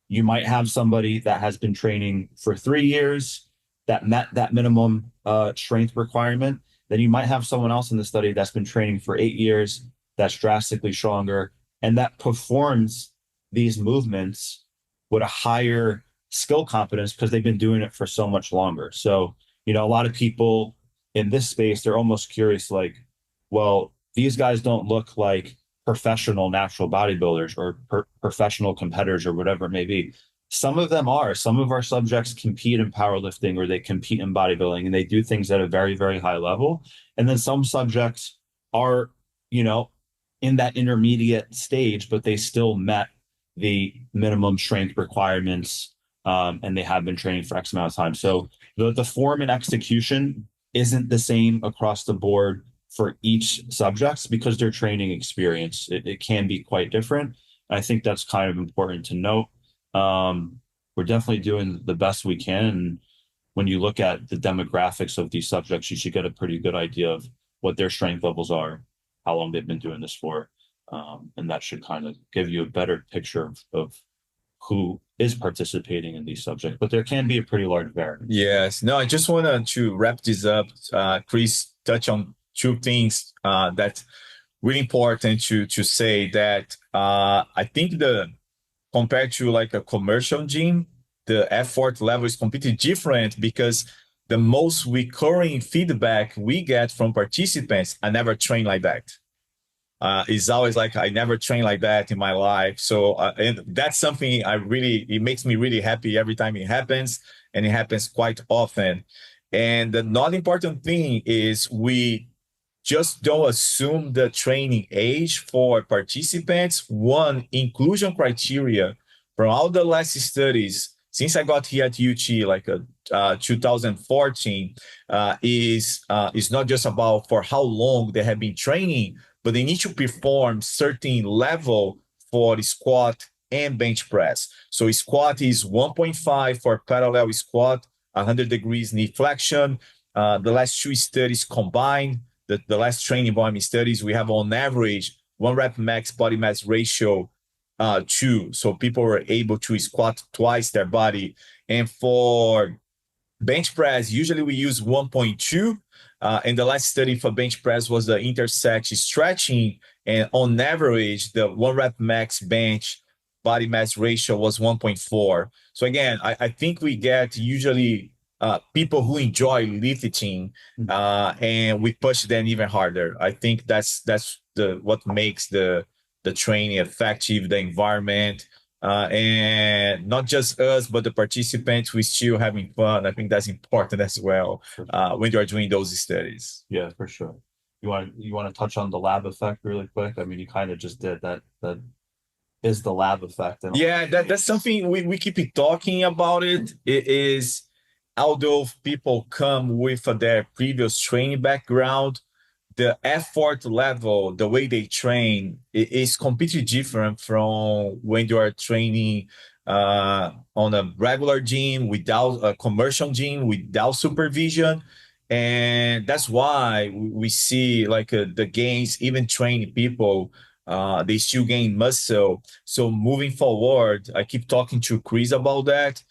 you might have somebody that has been training for 3 years that met that minimum strength requirement. Then you might have someone else in the study that's been training for 8 years that's drastically stronger and that performs these movements with a higher skill competence because they've been doing it for so much longer. So, a lot of people in this space, they're almost curious, like, well, these guys don't look like professional natural bodybuilders or professional competitors or whatever it may be. Some of them are. Some of our subjects compete in powerlifting or they compete in bodybuilding and they do things at a very, very high level. And then some subjects are, in that intermediate stage, but they still met the minimum strength requirements and they have been training for X amount of time. So the form and execution isn't the same across the board for each subjects because their training experience, it can be quite different. I think that's kind of important to note. We're definitely doing the best we can. when you look at the demographics of these subjects, you should get a pretty good idea of what their strength levels are, how long they've been doing this for. And that should kind of give you a better picture of who is participating in these subjects. But there can be a pretty large variance. Yes. No, I just wanted to wrap this up. Chris touched on two things that's really important to say that I think compared to like a commercial gym, the effort level is completely different because the most recurring feedback we get from participants, I never trained like that. It's always like, I never trained like that in my life. So and that's something it makes me really happy every time it happens, and it happens quite often. And the not important thing is we just don't assume the training age for participants. One, inclusion criteria from all the last studies since I got here at UT, like 2014, is not just about for how long they have been training, but they need to perform certain level for squat and bench press. So squat is 1.5 for parallel squat, 100 degrees knee flexion. The last two studies combined, the last training volume studies, we have on average 1 rep max body mass ratio 2. So people were able to squat twice their body. And for bench press, usually we use 1.2. And the last study for bench press was the intersect stretching. And on average, the 1 rep max bench body mass ratio was 1.4. So again, I think we get usually people who enjoy lifting, and we push them even harder. I think that's what makes the training effective, the environment, and not just us, but the participants, we still having fun. I think that's important as well when you are doing those studies. Yeah, for sure. You want to touch on the lab effect really quick? I mean, you kind of just did that. That is the lab effect. Yeah, that's something we keep talking about. It is, although people come with their previous training background, the effort level, the way they train, is completely different from when you are training on a regular gym, without a commercial gym, without supervision. And that's why we see like the gains, even training people, they still gain muscle. So moving forward, I keep talking to Chris about that.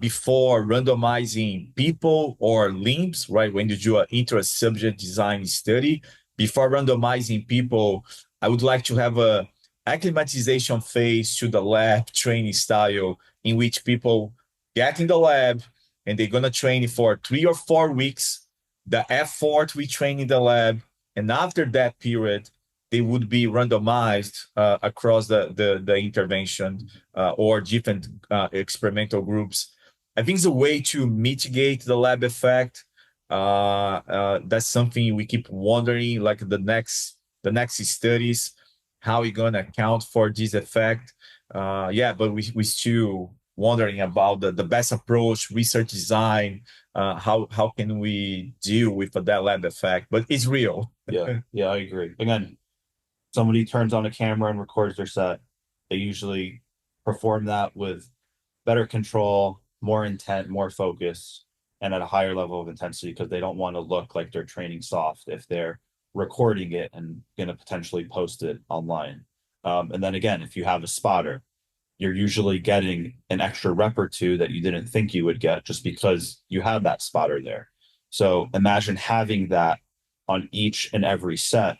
Before randomizing people or limbs, right? When you do an intra-subject design study, before randomizing people, I would like to have a acclimatization phase to the lab training style, in which people get in the lab and they're gonna train for 3 or 4 weeks, the effort we train in the lab, and after that period, they would be randomized across the intervention or different experimental groups. I think it's a way to mitigate the lab effect. That's something we keep wondering, like the next studies, how we gonna account for this effect. But we still wondering about the best approach, research design, how can we deal with that lab effect, but it's real. Yeah, I agree. Again, somebody turns on a camera and records their set. They usually perform that with better control, more intent, more focus, and at a higher level of intensity, because they don't want to look like they're training soft if they're recording it and going to potentially post it online. And then again, if you have a spotter, you're usually getting an extra rep or two that you didn't think you would get just because you have that spotter there. So imagine having that on each and every set,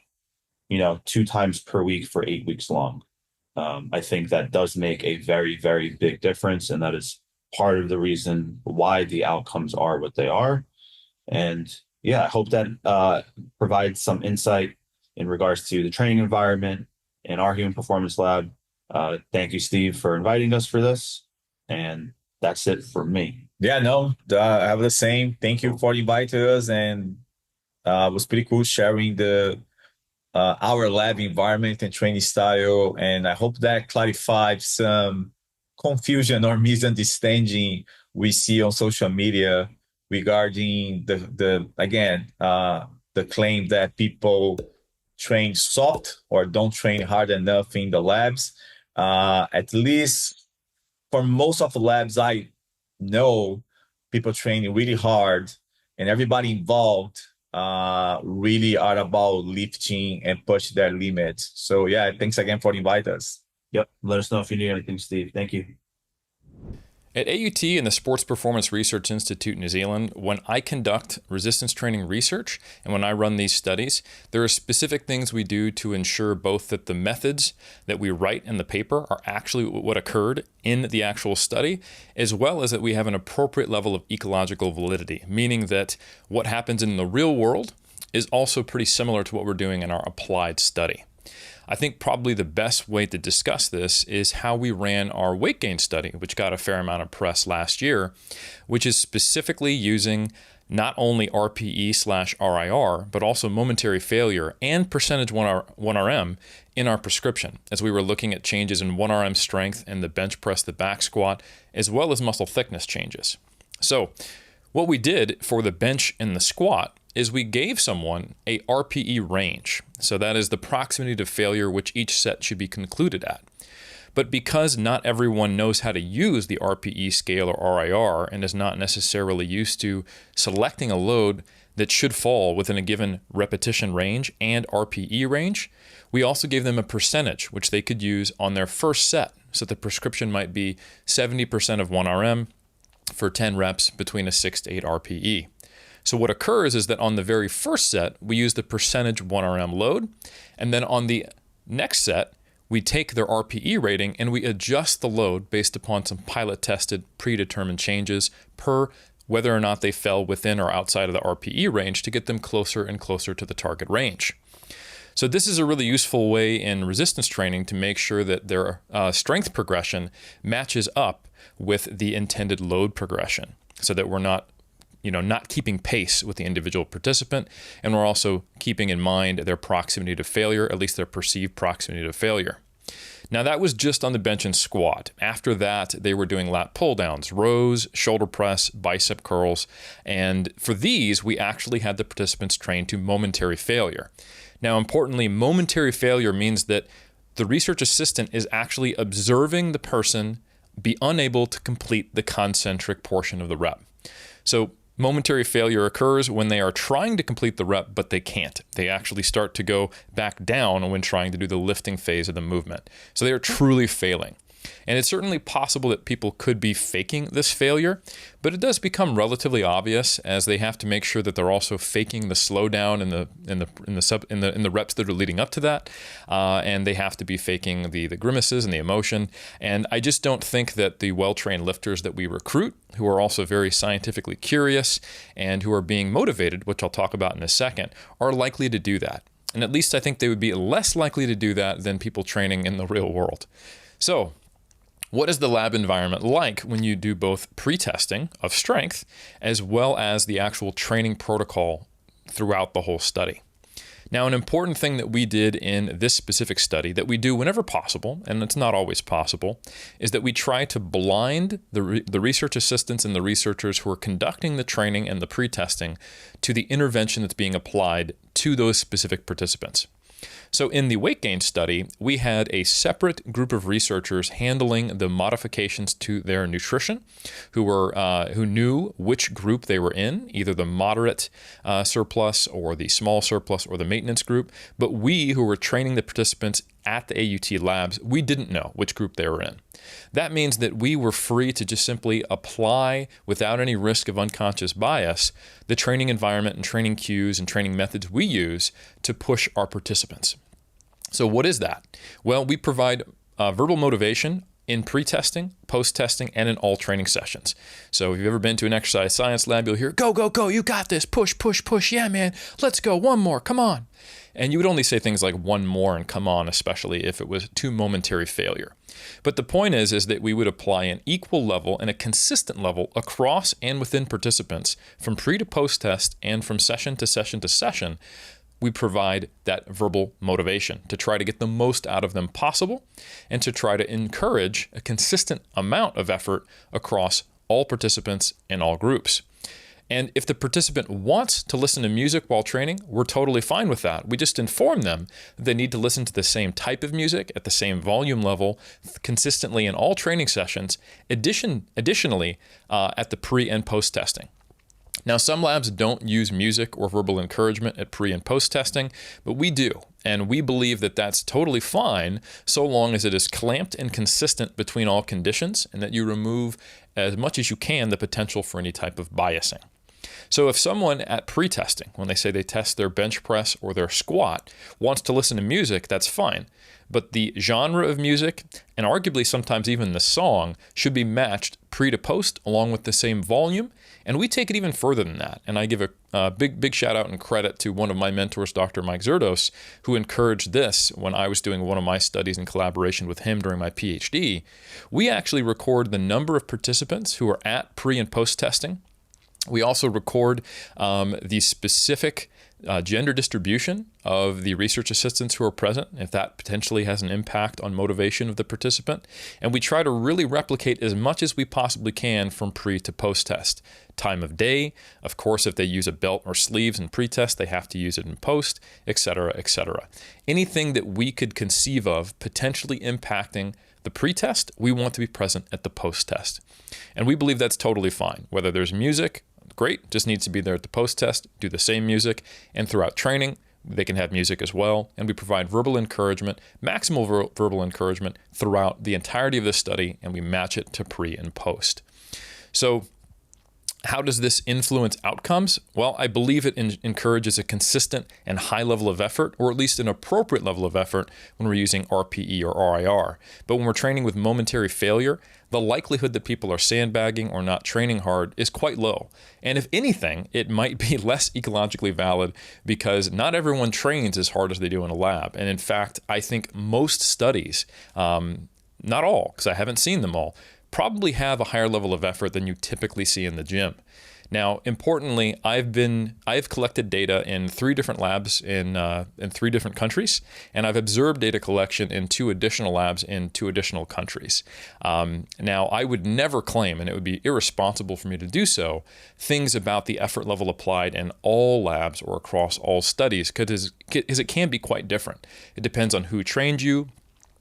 2 times per week for 8 weeks long. I think that does make a very, very big difference. And that is part of the reason why the outcomes are what they are. And yeah, I hope that provides some insight in regards to the training environment in our human performance lab. Thank you, Steve, for inviting us for this. And that's it for me. Yeah, no, I have the same. Thank you for inviting us. And it was pretty cool sharing our lab environment and training style. And I hope that clarified some confusion or misunderstanding we see on social media regarding the claim that people train soft or don't train hard enough in the labs. At least for most of the labs I know, people training really hard, and everybody involved really are about lifting and push their limits. So yeah, thanks again for inviting us. Yep. Let us know if you need anything, Steve. Thank you. At AUT and the Sports Performance Research Institute New Zealand, when I conduct resistance training research and when I run these studies, there are specific things we do to ensure both that the methods that we write in the paper are actually what occurred in the actual study, as well as that we have an appropriate level of ecological validity, meaning that what happens in the real world is also pretty similar to what we're doing in our applied study. I think probably the best way to discuss this is how we ran our weight gain study, which got a fair amount of press last year, which is specifically using not only RPE/RIR, but also momentary failure and percentage 1RM in our prescription, as we were looking at changes in 1RM strength and the bench press, the back squat, as well as muscle thickness changes. So what we did for the bench and the squat is we gave someone a RPE range. So that is the proximity to failure which each set should be concluded at. But because not everyone knows how to use the RPE scale or RIR and is not necessarily used to selecting a load that should fall within a given repetition range and RPE range, we also gave them a percentage which they could use on their first set. So the prescription might be 70% of 1RM for 10 reps between a 6 to 8 RPE. So what occurs is that on the very first set, we use the percentage 1RM load, and then on the next set, we take their RPE rating and we adjust the load based upon some pilot-tested, predetermined changes per whether or not they fell within or outside of the RPE range to get them closer and closer to the target range. So this is a really useful way in resistance training to make sure that their strength progression matches up with the intended load progression, so that we're not keeping pace with the individual participant, and we're also keeping in mind their proximity to failure, at least their perceived proximity to failure. Now that was just on the bench and squat. After that, they were doing lat pull downs, rows, shoulder press, bicep curls, and for these, we actually had the participants trained to momentary failure. Now importantly, momentary failure means that the research assistant is actually observing the person be unable to complete the concentric portion of the rep. So momentary failure occurs when they are trying to complete the rep, but they can't. They actually start to go back down when trying to do the lifting phase of the movement. So they are truly failing. And it's certainly possible that people could be faking this failure, but it does become relatively obvious as they have to make sure that they're also faking the slowdown in the reps that are leading up to that, and they have to be faking the grimaces and the emotion. And I just don't think that the well-trained lifters that we recruit, who are also very scientifically curious and who are being motivated, which I'll talk about in a second, are likely to do that. And at least I think they would be less likely to do that than people training in the real world. So, what is the lab environment like when you do both pre-testing of strength as well as the actual training protocol throughout the whole study? Now, an important thing that we did in this specific study that we do whenever possible, and it's not always possible, is that we try to blind the research assistants and the researchers who are conducting the training and the pre-testing to the intervention that's being applied to those specific participants. So in the weight gain study, we had a separate group of researchers handling the modifications to their nutrition, who knew which group they were in, either the moderate surplus or the small surplus or the maintenance group. But we, who were training the participants at the AUT labs, we didn't know which group they were in. That means that we were free to just simply apply, without any risk of unconscious bias, the training environment and training cues and training methods we use to push our participants. So what is that? Well, we provide verbal motivation in pre-testing, post-testing, and in all training sessions. So if you've ever been to an exercise science lab, you'll hear, go, go, go, you got this, push, push, push, yeah, man, let's go, one more, come on. And you would only say things like one more and come on, especially if it was too momentary failure. But the point is that we would apply an equal level and a consistent level across and within participants from pre to post-test and from session to session to session. We provide that verbal motivation to try to get the most out of them possible and to try to encourage a consistent amount of effort across all participants and all groups. And if the participant wants to listen to music while training, we're totally fine with that. We just inform them that they need to listen to the same type of music at the same volume level consistently in all training sessions, additionally at the pre and post testing. Now, some labs don't use music or verbal encouragement at pre and post testing, but we do. And we believe that that's totally fine so long as it is clamped and consistent between all conditions and that you remove as much as you can the potential for any type of biasing. So if someone at pre-testing, when they say they test their bench press or their squat, wants to listen to music, that's fine. But the genre of music, and arguably sometimes even the song, should be matched pre to post along with the same volume. And we take it even further than that. And I give a big shout out and credit to one of my mentors, Dr. Mike Zerdos, who encouraged this when I was doing one of my studies in collaboration with him during my PhD. We actually record the number of participants who are at pre and post testing. We also record the specific gender distribution of the research assistants who are present, if that potentially has an impact on motivation of the participant. And we try to really replicate as much as we possibly can from pre to post test. Time of day, of course, if they use a belt or sleeves in pre-test, they have to use it in post, etc., etc. Anything that we could conceive of potentially impacting the pre-test, we want to be present at the post-test. And we believe that's totally fine. Whether there's music, great, just needs to be there at the post-test, do the same music, and throughout training, they can have music as well. And we provide verbal encouragement, maximal verbal encouragement throughout the entirety of the study, and we match it to pre and post. So how does this influence outcomes? Well, I believe it encourages a consistent and high level of effort, or at least an appropriate level of effort when we're using RPE or RIR. But when we're training with momentary failure, the likelihood that people are sandbagging or not training hard is quite low. And if anything, it might be less ecologically valid because not everyone trains as hard as they do in a lab. And in fact, I think most studies, not all, because I haven't seen them all, probably have a higher level of effort than you typically see in the gym. Now, importantly, I've collected data in 3 different labs in 3 different countries, and I've observed data collection in 2 additional labs in 2 additional countries. Now, I would never claim, and it would be irresponsible for me to do so, things about the effort level applied in all labs or across all studies, because it can be quite different. It depends on who trained you,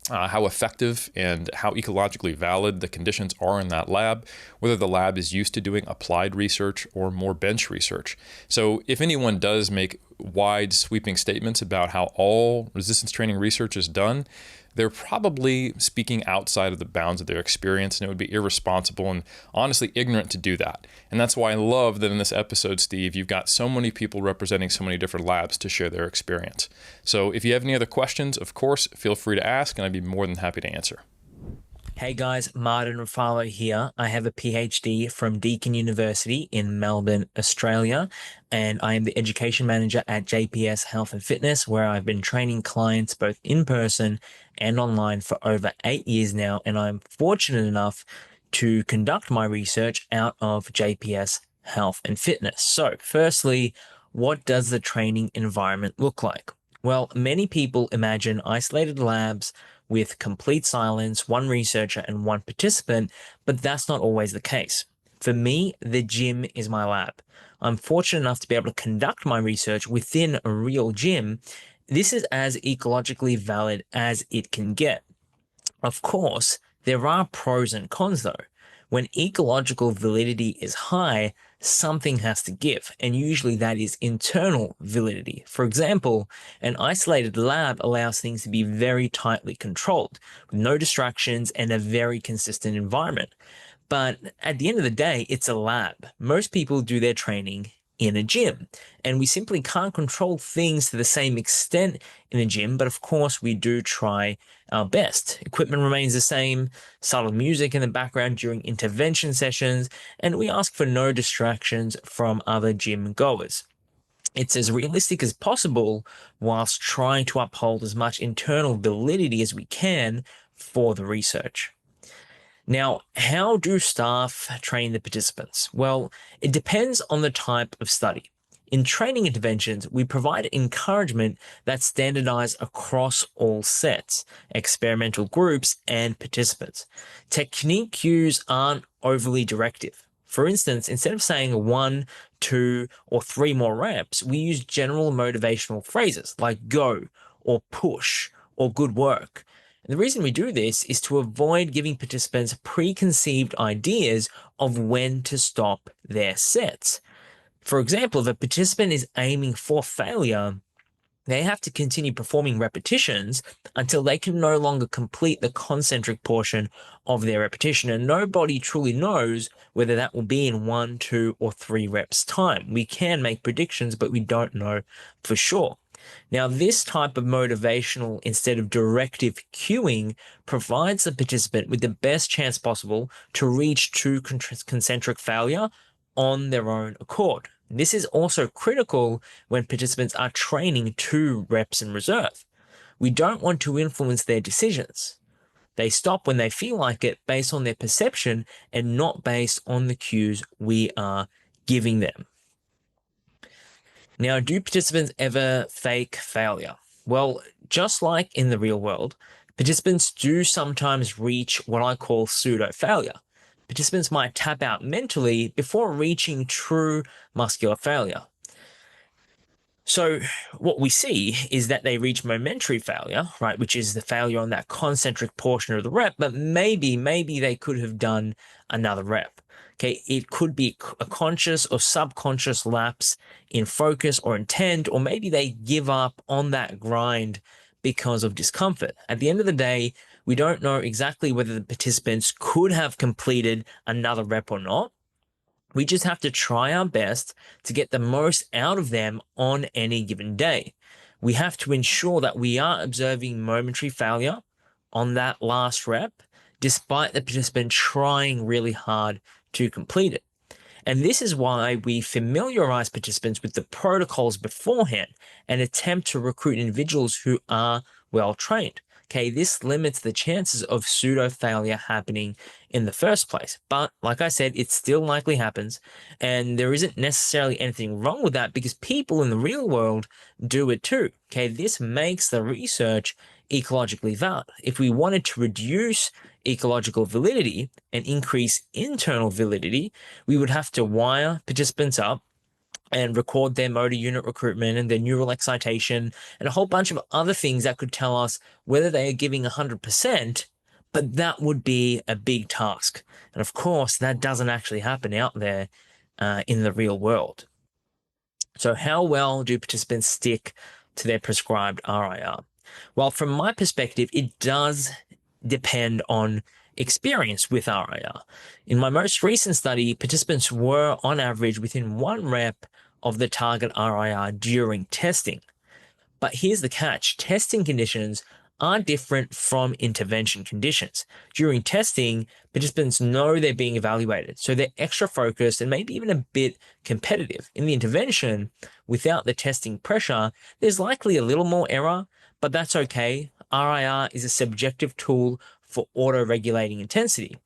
how effective and how ecologically valid the conditions are in that lab, whether the lab is used to doing applied research or more bench research. So if anyone does make wide sweeping statements about how all resistance training research is done, they're probably speaking outside of the bounds of their experience, and it would be irresponsible and honestly ignorant to do that. And that's why I love that in this episode, Steve, you've got so many people representing so many different labs to share their experience. So if you have any other questions, of course, feel free to ask, and I'd be more than happy to answer. Hey guys, Martin Refalo here. I have a PhD from Deakin University in Melbourne, Australia, and I am the education manager at JPS Health and Fitness, where I've been training clients both in person and online for over 8 years now, and I'm fortunate enough to conduct my research out of JPS Health and Fitness. So firstly, what does the training environment look like? Well, many people imagine isolated labs with complete silence, one researcher and one participant, but that's not always the case. For me, the gym is my lab. I'm fortunate enough to be able to conduct my research within a real gym. This is as ecologically valid as it can get. Of course, there are pros and cons though. When ecological validity is high, something has to give, and usually that is internal validity. For example, an isolated lab allows things to be very tightly controlled, with no distractions and a very consistent environment. But at the end of the day, it's a lab. Most people do their training in a gym, and we simply can't control things to the same extent in a gym, but of course we do try our best. Equipment remains the same, subtle music in the background during intervention sessions, and we ask for no distractions from other gym goers. It's as realistic as possible whilst trying to uphold as much internal validity as we can for the research. Now, how do staff train the participants? Well, it depends on the type of study. In training interventions, we provide encouragement that's standardized across all sets, experimental groups, and participants. Technique cues aren't overly directive. For instance, instead of saying 1, 2, or 3 more reps, we use general motivational phrases like go or push or good work. And the reason we do this is to avoid giving participants preconceived ideas of when to stop their sets. For example, if a participant is aiming for failure, they have to continue performing repetitions until they can no longer complete the concentric portion of their repetition. And nobody truly knows whether that will be in 1, 2, or 3 reps time. We can make predictions, but we don't know for sure. Now, this type of motivational instead of directive cueing provides the participant with the best chance possible to reach true concentric failure on their own accord. This is also critical when participants are training to reps in reserve. We don't want to influence their decisions. They stop when they feel like it based on their perception and not based on the cues we are giving them. Now, do participants ever fake failure? Well, just like in the real world, participants do sometimes reach what I call pseudo failure. Participants might tap out mentally before reaching true muscular failure. So what we see is that they reach momentary failure, right, which is the failure on that concentric portion of the rep, but maybe they could have done another rep. Okay, it could be a conscious or subconscious lapse in focus or intent, or maybe they give up on that grind because of discomfort. At the end of the day, we don't know exactly whether the participants could have completed another rep or not. We just have to try our best to get the most out of them on any given day. We have to ensure that we are observing momentary failure on that last rep, despite the participant trying really hard to complete it. And this is why we familiarize participants with the protocols beforehand and attempt to recruit individuals who are well trained. Okay, this limits the chances of pseudo failure happening in the first place. But like I said, it still likely happens, and there isn't necessarily anything wrong with that because people in the real world do it too. Okay, this makes the research ecologically valid. If we wanted to reduce ecological validity and increase internal validity, we would have to wire participants up and record their motor unit recruitment and their neural excitation and a whole bunch of other things that could tell us whether they are giving 100%, but that would be a big task. And of course, that doesn't actually happen out there in the real world. So how well do participants stick to their prescribed RIR? Well, from my perspective, it does depend on experience with RIR. In my most recent study, participants were on average within 1 rep of the target RIR during testing. But here's the catch. Testing conditions are different from intervention conditions. During testing, participants know they're being evaluated, so they're extra focused and maybe even a bit competitive. In the intervention, without the testing pressure, there's likely a little more error, but that's okay. RIR is a subjective tool for auto-regulating intensity.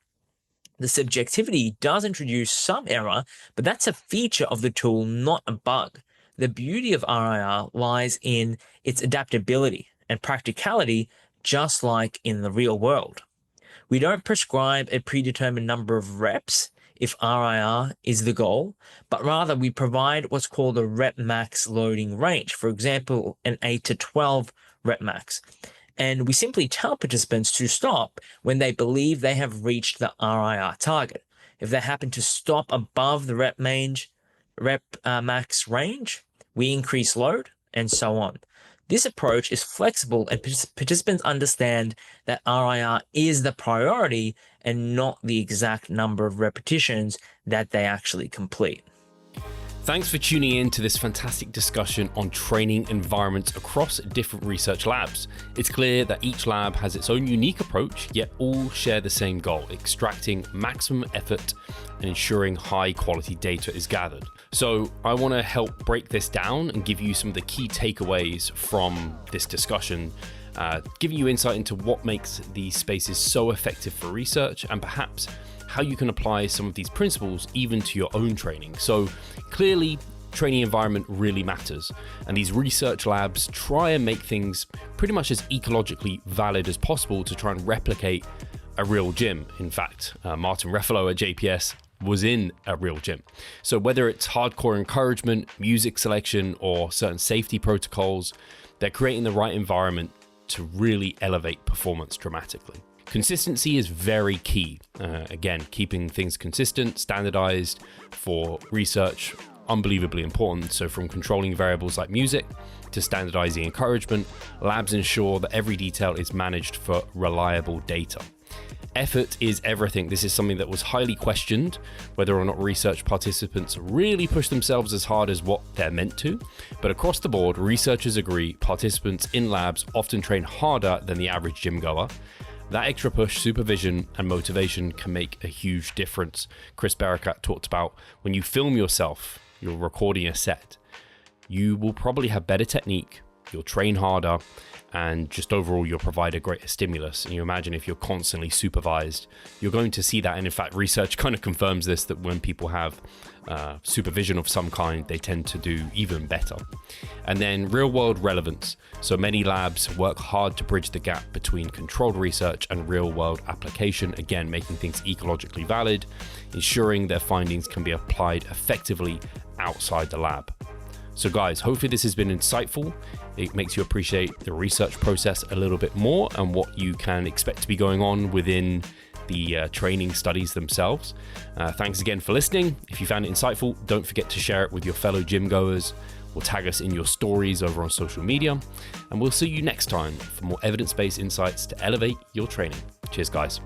The subjectivity does introduce some error, but that's a feature of the tool, not a bug. The beauty of RIR lies in its adaptability and practicality, just like in the real world. We don't prescribe a predetermined number of reps if RIR is the goal, but rather we provide what's called a rep max loading range. For example, an 8 to 12 rep max. And we simply tell participants to stop when they believe they have reached the RIR target. If they happen to stop above the rep max range, we increase load, and so on. This approach is flexible, and participants understand that RIR is the priority and not the exact number of repetitions that they actually complete. Thanks for tuning in to this fantastic discussion on training environments across different research labs. It's clear that each lab has its own unique approach, yet all share the same goal: extracting maximum effort and ensuring high quality data is gathered. So I want to help break this down and give you some of the key takeaways from this discussion, giving you insight into what makes these spaces so effective for research and perhaps how you can apply some of these principles even to your own training. So clearly, training environment really matters, and these research labs try and make things pretty much as ecologically valid as possible to try and replicate a real gym. In fact, Martin Refalo at JPS was in a real gym. So whether it's hardcore encouragement, music selection, or certain safety protocols, they're creating the right environment to really elevate performance dramatically. Consistency is very key. Again, keeping things consistent, standardized for research, unbelievably important. So from controlling variables like music to standardizing encouragement, labs ensure that every detail is managed for reliable data. Effort is everything. This is something that was highly questioned, whether or not research participants really push themselves as hard as what they're meant to. But across the board, researchers agree participants in labs often train harder than the average gym goer. That extra push, supervision, and motivation can make a huge difference. Chris Barakat talked about when you film yourself, you're recording a set, you will probably have better technique, you'll train harder, and just overall you'll provide a greater stimulus. And you imagine if you're constantly supervised, you're going to see that. And in fact, research kind of confirms this, that when people have supervision of some kind, they tend to do even better. And then real world relevance. So many labs work hard to bridge the gap between controlled research and real world application, again, making things ecologically valid, ensuring their findings can be applied effectively outside the lab. So guys, hopefully this has been insightful. It makes you appreciate the research process a little bit more and what you can expect to be going on within the training studies themselves. Thanks again for listening. If you found it insightful, don't forget to share it with your fellow gym goers or tag us in your stories over on social media. And we'll see you next time for more evidence-based insights to elevate your training. Cheers, guys.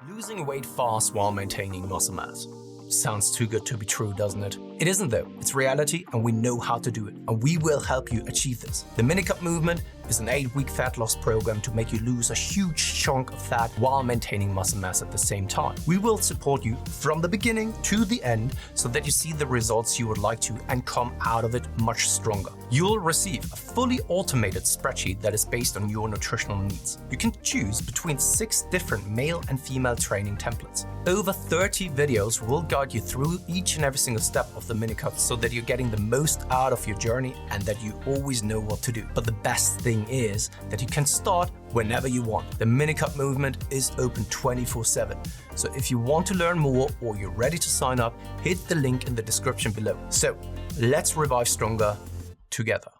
Losing weight fast while maintaining muscle mass. Sounds too good to be true, doesn't it? It isn't though. It's reality and we know how to do it. And we will help you achieve this. The Minicut Movement is an 8-week fat loss program to make you lose a huge chunk of fat while maintaining muscle mass at the same time. We will support you from the beginning to the end so that you see the results you would like to and come out of it much stronger. You'll receive a fully automated spreadsheet that is based on your nutritional needs. You can choose between 6 different male and female training templates. Over 30 videos will guide you through each and every single step of the Minicut so that you're getting the most out of your journey and that you always know what to do. But the best thing is that you can start whenever you want. The Minicut Movement is open 24/7. So if you want to learn more or you're ready to sign up, hit the link in the description below. So let's revive stronger together.